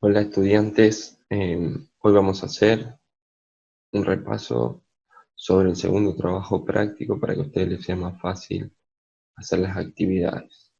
Hola estudiantes, hoy vamos a hacer un repaso sobre el segundo trabajo práctico para que a ustedes les sea más fácil hacer las actividades.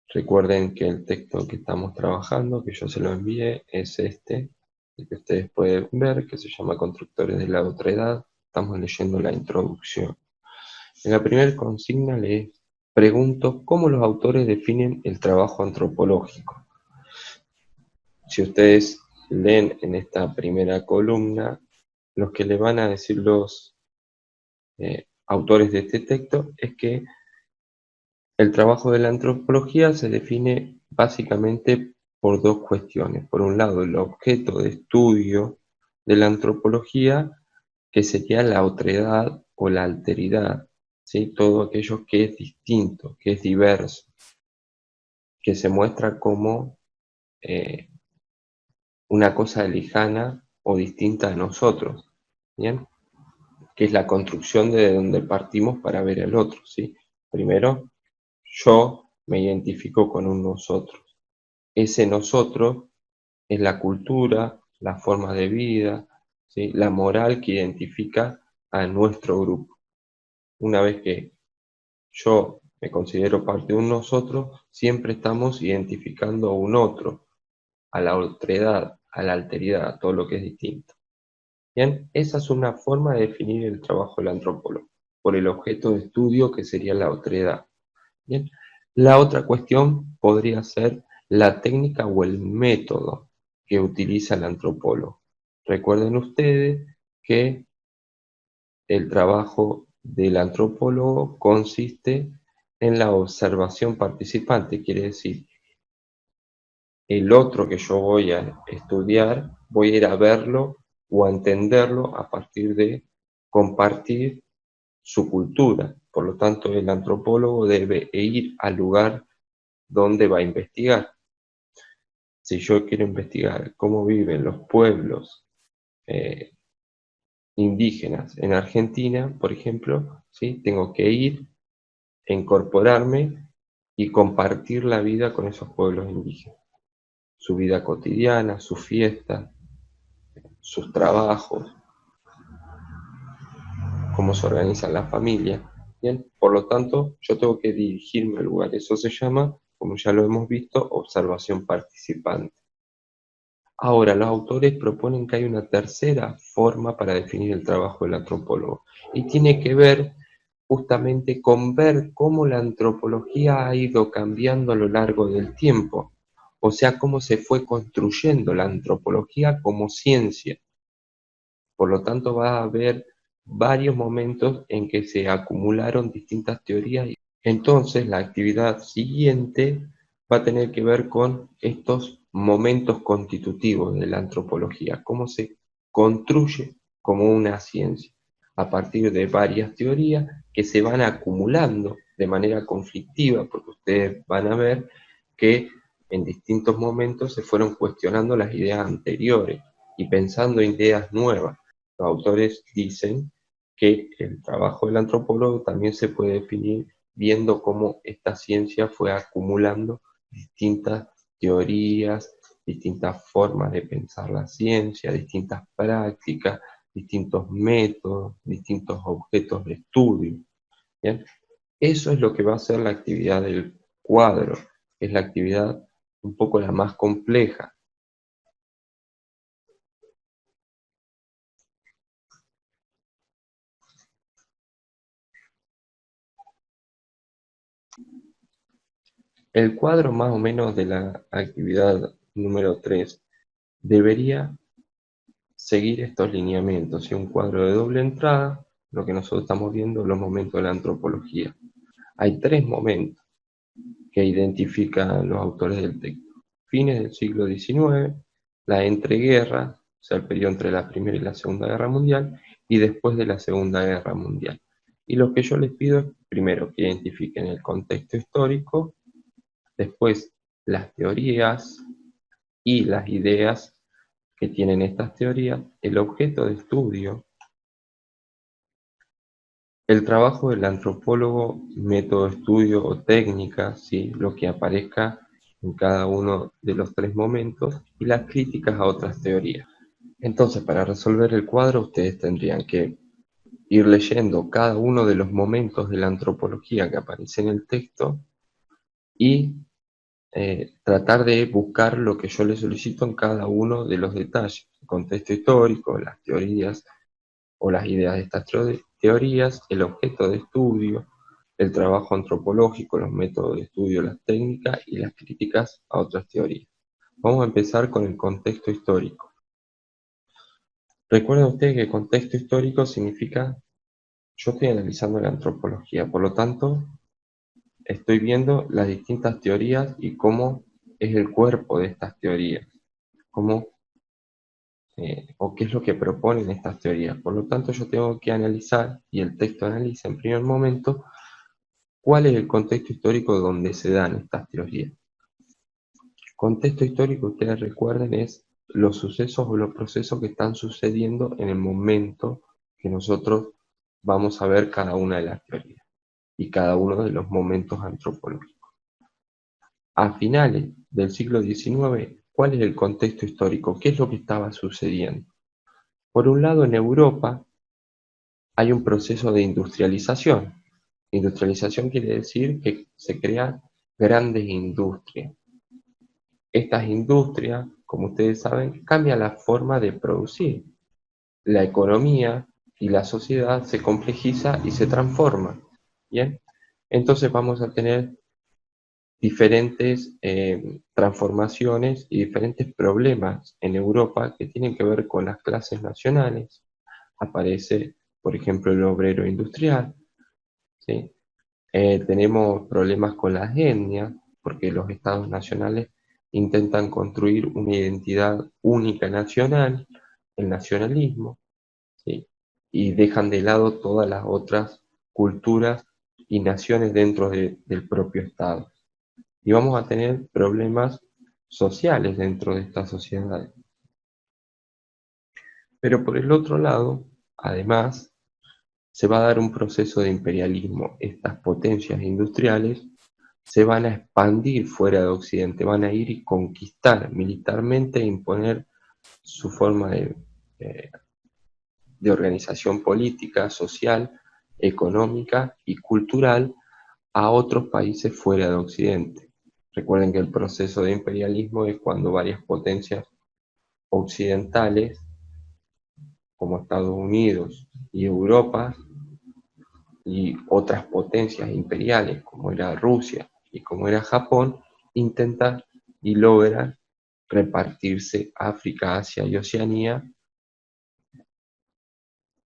Recuerden que el texto que estamos trabajando, que yo se lo envié, es este, el que ustedes pueden ver, que se llama Constructores de la Otredad. Estamos leyendo la introducción. En la primera consigna les pregunto cómo los autores definen el trabajo antropológico. Si ustedes leen en esta primera columna, lo que le van a decir los autores de este texto es que el trabajo de la antropología se define básicamente por dos cuestiones. Por un lado, el objeto de estudio de la antropología, que sería la otredad o la alteridad, ¿sí? Todo aquello que es distinto, que es diverso, que se muestra como eh, una cosa lejana o distinta a nosotros, ¿bien? Que es la construcción de donde partimos para ver al otro, ¿sí? Primero, yo me identifico con un nosotros. Ese nosotros es la cultura, la forma de vida, ¿sí? La moral que identifica a nuestro grupo. Una vez que yo me considero parte de un nosotros, siempre estamos identificando a un otro, a la otredad, a la alteridad, a todo lo que es distinto. Bien, esa es una forma de definir el trabajo del antropólogo, por el objeto de estudio que sería la otredad. Bien, la otra cuestión podría ser la técnica o el método que utiliza el antropólogo. Recuerden ustedes que el trabajo del antropólogo consiste en la observación participante, quiere decir, el otro que yo voy a estudiar, voy a ir a verlo o a entenderlo a partir de compartir su cultura. Por lo tanto, el antropólogo debe ir al lugar donde va a investigar. Si yo quiero investigar cómo viven los pueblos eh, indígenas en Argentina, por ejemplo, ¿sí? Tengo que ir, incorporarme y compartir la vida con esos pueblos indígenas, su vida cotidiana, sus fiestas, sus trabajos, cómo se organiza la familia. Bien, por lo tanto, yo tengo que dirigirme al lugar. Eso se llama, como ya lo hemos visto, observación participante. Ahora, los autores proponen que hay una tercera forma para definir el trabajo del antropólogo y tiene que ver justamente con ver cómo la antropología ha ido cambiando a lo largo del tiempo, o sea, cómo se fue construyendo la antropología como ciencia. Por lo tanto, va a haber varios momentos en que se acumularon distintas teorías. Entonces, la actividad siguiente va a tener que ver con estos momentos constitutivos de la antropología, cómo se construye como una ciencia, a partir de varias teorías que se van acumulando de manera conflictiva, porque ustedes van a ver que en distintos momentos se fueron cuestionando las ideas anteriores y pensando ideas nuevas. Los autores dicen que el trabajo del antropólogo también se puede definir viendo cómo esta ciencia fue acumulando distintas teorías, distintas formas de pensar la ciencia, distintas prácticas, distintos métodos, distintos objetos de estudio. ¿Bien? Eso es lo que va a ser la actividad del cuadro, que es la actividad un poco la más compleja. El cuadro más o menos de la actividad número 3 debería seguir estos lineamientos, y un cuadro de doble entrada, lo que nosotros estamos viendo, los momentos de la antropología. Hay tres momentos que identifican los autores del texto. Fines del siglo XIX, la entreguerra, o sea, el periodo entre la Primera y la Segunda Guerra Mundial, y después de la Segunda Guerra Mundial. Y lo que yo les pido es, primero, que identifiquen el contexto histórico, después las teorías y las ideas que tienen estas teorías, el objeto de estudio, el trabajo del antropólogo, método de estudio o técnica, ¿sí? Lo que aparezca en cada uno de los tres momentos y las críticas a otras teorías. Entonces, para resolver el cuadro, ustedes tendrían que ir leyendo cada uno de los momentos de la antropología que aparece en el texto y tratar de buscar lo que yo les solicito en cada uno de los detalles, el contexto histórico, las teorías o las ideas de estas teorías, el objeto de estudio, el trabajo antropológico, los métodos de estudio, las técnicas y las críticas a otras teorías. Vamos a empezar con el contexto histórico. Recuerden ustedes que contexto histórico significa, yo estoy analizando la antropología, por lo tanto, estoy viendo las distintas teorías y cómo es el cuerpo de estas teorías, cómo o qué es lo que proponen estas teorías. Por lo tanto, yo tengo que analizar, y el texto analiza en primer momento, cuál es el contexto histórico donde se dan estas teorías. Contexto histórico, ustedes recuerden, es los sucesos o los procesos que están sucediendo en el momento que nosotros vamos a ver cada una de las teorías y cada uno de los momentos antropológicos. A finales del siglo XIX, ¿cuál es el contexto histórico? ¿Qué es lo que estaba sucediendo? Por un lado, en Europa hay un proceso de industrialización. Industrialización quiere decir que se crean grandes industrias. Estas industrias, como ustedes saben, cambian la forma de producir. La economía y la sociedad se complejiza y se transforma. ¿Bien? Entonces vamos a tener diferentes transformaciones y diferentes problemas en Europa que tienen que ver con las clases nacionales. Aparece, por ejemplo, el obrero industrial, ¿sí? Tenemos problemas con las etnias, porque los estados nacionales intentan construir una identidad única nacional, el nacionalismo, ¿sí? Y dejan de lado todas las otras culturas y naciones dentro del propio estado. Y vamos a tener problemas sociales dentro de estas sociedades. Pero por el otro lado, además, se va a dar un proceso de imperialismo. Estas potencias industriales se van a expandir fuera de Occidente, van a ir y conquistar militarmente e imponer su forma de organización política, social, económica y cultural a otros países fuera de Occidente. Recuerden que el proceso de imperialismo es cuando varias potencias occidentales, como Estados Unidos y Europa, y otras potencias imperiales, como era Rusia y como era Japón, intentan y logran repartirse África, Asia y Oceanía,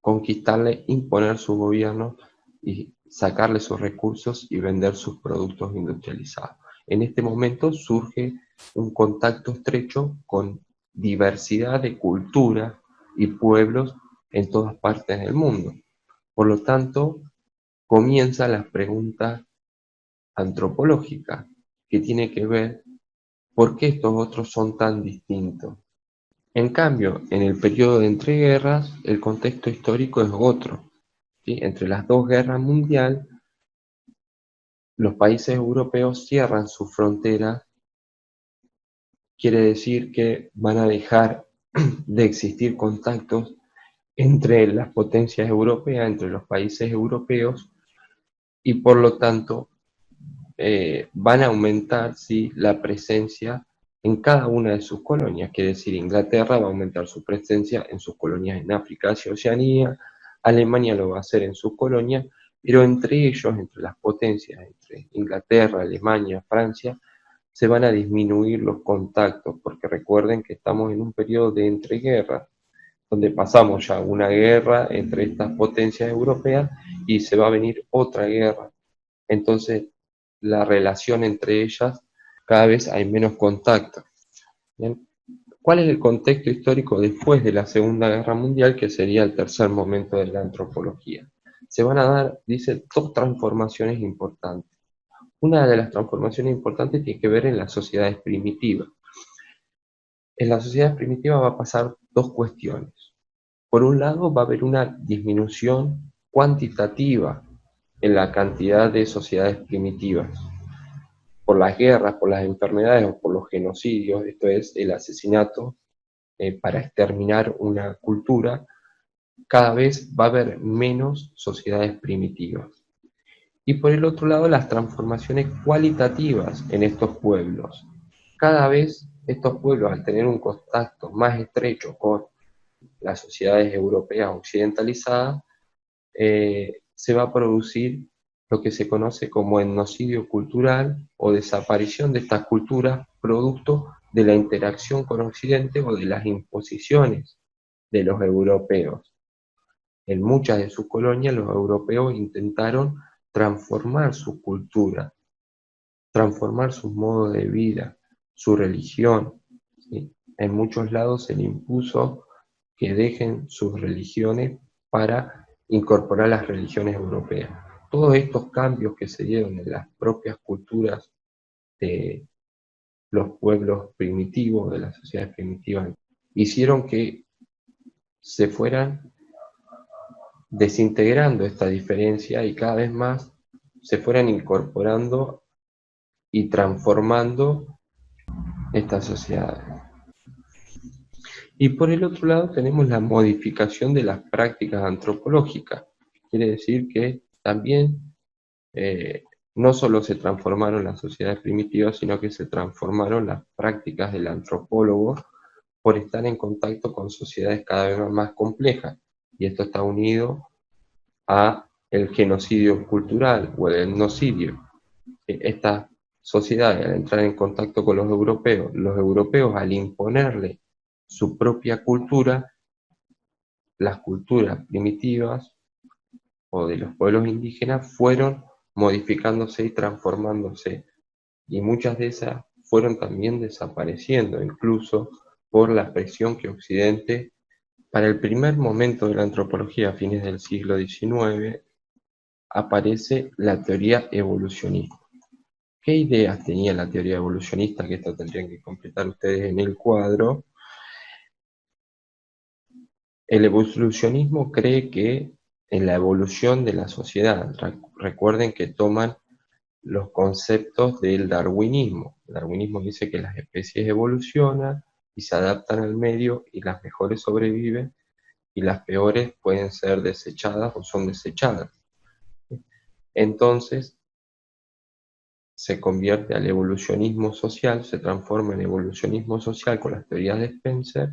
conquistarle, imponer su gobierno y sacarle sus recursos y vender sus productos industrializados. En este momento surge un contacto estrecho con diversidad de culturas y pueblos en todas partes del mundo. Por lo tanto, comienza la pregunta antropológica que tiene que ver por qué estos otros son tan distintos. En cambio, en el periodo de entreguerras, el contexto histórico es otro, ¿sí? Entre las dos guerras mundiales, los países europeos cierran sus fronteras, quiere decir que van a dejar de existir contactos entre las potencias europeas, entre los países europeos, y por lo tanto van a aumentar, ¿sí?, la presencia en cada una de sus colonias. Quiere decir, Inglaterra va a aumentar su presencia en sus colonias en África, Asia, Oceanía, Alemania lo va a hacer en sus colonias, pero entre ellos, entre las potencias, entre Inglaterra, Alemania, Francia, se van a disminuir los contactos, porque recuerden que estamos en un periodo de entreguerras, donde pasamos ya una guerra entre estas potencias europeas y se va a venir otra guerra. Entonces, la relación entre ellas, cada vez hay menos contacto. ¿Bien? ¿Cuál es el contexto histórico después de la Segunda Guerra Mundial, que sería el tercer momento de la antropología? Se van a dar, dice, dos transformaciones importantes. Una de las transformaciones importantes tiene que ver en las sociedades primitivas. En las sociedades primitivas va a pasar dos cuestiones. Por un lado, va a haber una disminución cuantitativa en la cantidad de sociedades primitivas. por las guerras, por las enfermedades o por los genocidios, esto es el asesinato para exterminar una cultura, cada vez va a haber menos sociedades primitivas. Y por el otro lado, las transformaciones cualitativas en estos pueblos. Cada vez estos pueblos, al tener un contacto más estrecho con las sociedades europeas occidentalizadas, se va a producir lo que se conoce como etnocidio cultural o desaparición de estas culturas producto de la interacción con Occidente o de las imposiciones de los europeos. En muchas de sus colonias los europeos intentaron transformar su cultura, transformar sus modos de vida, su religión, ¿sí? En muchos lados se le impuso que dejen sus religiones para incorporar las religiones europeas. Todos estos cambios que se dieron en las propias culturas de los pueblos primitivos, de las sociedades primitivas, hicieron que se fueran desintegrando esta diferencia y cada vez más se fueran incorporando y transformando estas sociedades. Y por el otro lado tenemos la modificación de las prácticas antropológicas. Quiere decir que también no solo se transformaron las sociedades primitivas, sino que se transformaron las prácticas del antropólogo por estar en contacto con sociedades cada vez más complejas. Y esto está unido a el genocidio cultural o el etnocidio. Estas sociedades, al entrar en contacto con los europeos al imponerle su propia cultura, las culturas primitivas o de los pueblos indígenas fueron modificándose y transformándose, y muchas de esas fueron también desapareciendo, incluso por la presión que Occidente, para el primer momento de la antropología a fines del siglo XIX, aparece la teoría evolucionista. ¿Qué ideas tenía la teoría evolucionista? Que esto tendrían que completar ustedes en el cuadro. El evolucionismo cree que en la evolución de la sociedad, recuerden que toman los conceptos del darwinismo. El darwinismo dice que las especies evolucionan y se adaptan al medio y las mejores sobreviven y las peores pueden ser desechadas o son desechadas. Entonces se convierte al evolucionismo social, se transforma en evolucionismo social con las teorías de Spencer,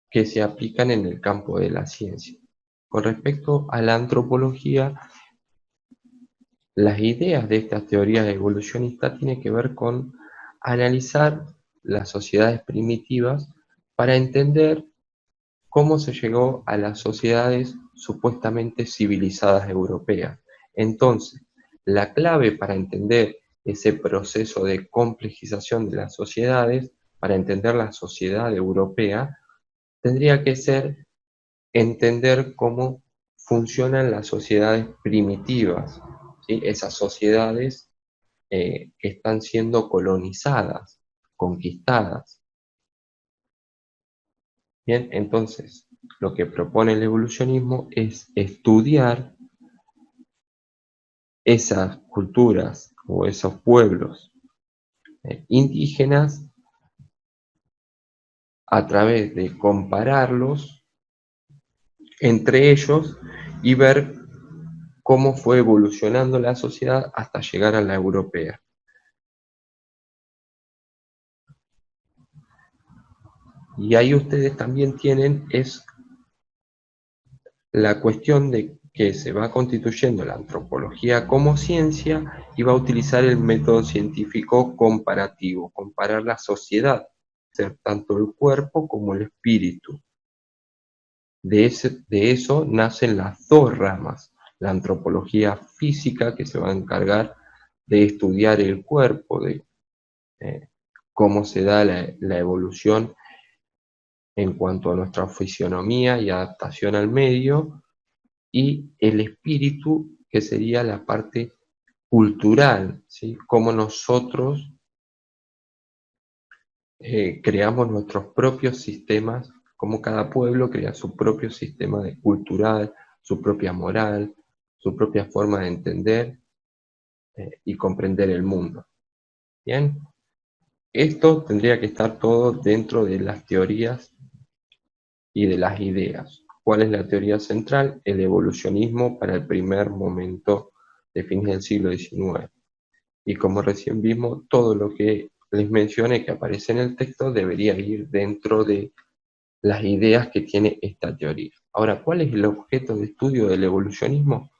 que se aplican en el campo de la ciencia. Con respecto a la antropología, las ideas de estas teorías evolucionistas tienen que ver con analizar las sociedades primitivas para entender cómo se llegó a las sociedades supuestamente civilizadas europeas. Entonces, la clave para entender ese proceso de complejización de las sociedades, para entender la sociedad europea, tendría que ser entender cómo funcionan las sociedades primitivas, ¿sí? Esas sociedades que están siendo colonizadas, conquistadas. Bien, entonces, lo que propone el evolucionismo es estudiar esas culturas o esos pueblos indígenas a través de compararlos entre ellos y ver cómo fue evolucionando la sociedad hasta llegar a la europea. Y ahí ustedes también tienen es la cuestión de que se va constituyendo la antropología como ciencia y va a utilizar el método científico comparativo, comparar la sociedad, ser tanto el cuerpo como el espíritu. De eso nacen las dos ramas, la antropología física, que se va a encargar de estudiar el cuerpo, de cómo se da la evolución en cuanto a nuestra fisionomía y adaptación al medio, y el espíritu, que sería la parte cultural, ¿sí? Cómo nosotros creamos nuestros propios sistemas, cómo cada pueblo crea su propio sistema cultural, su propia moral, su propia forma de entender y comprender el mundo. Bien, esto tendría que estar todo dentro de las teorías y de las ideas. ¿Cuál es la teoría central? El evolucionismo para el primer momento de fines del siglo XIX. Y como recién vimos, todo lo que les mencioné que aparece en el texto debería ir dentro de las ideas que tiene esta teoría. Ahora, ¿cuál es el objeto de estudio del evolucionismo?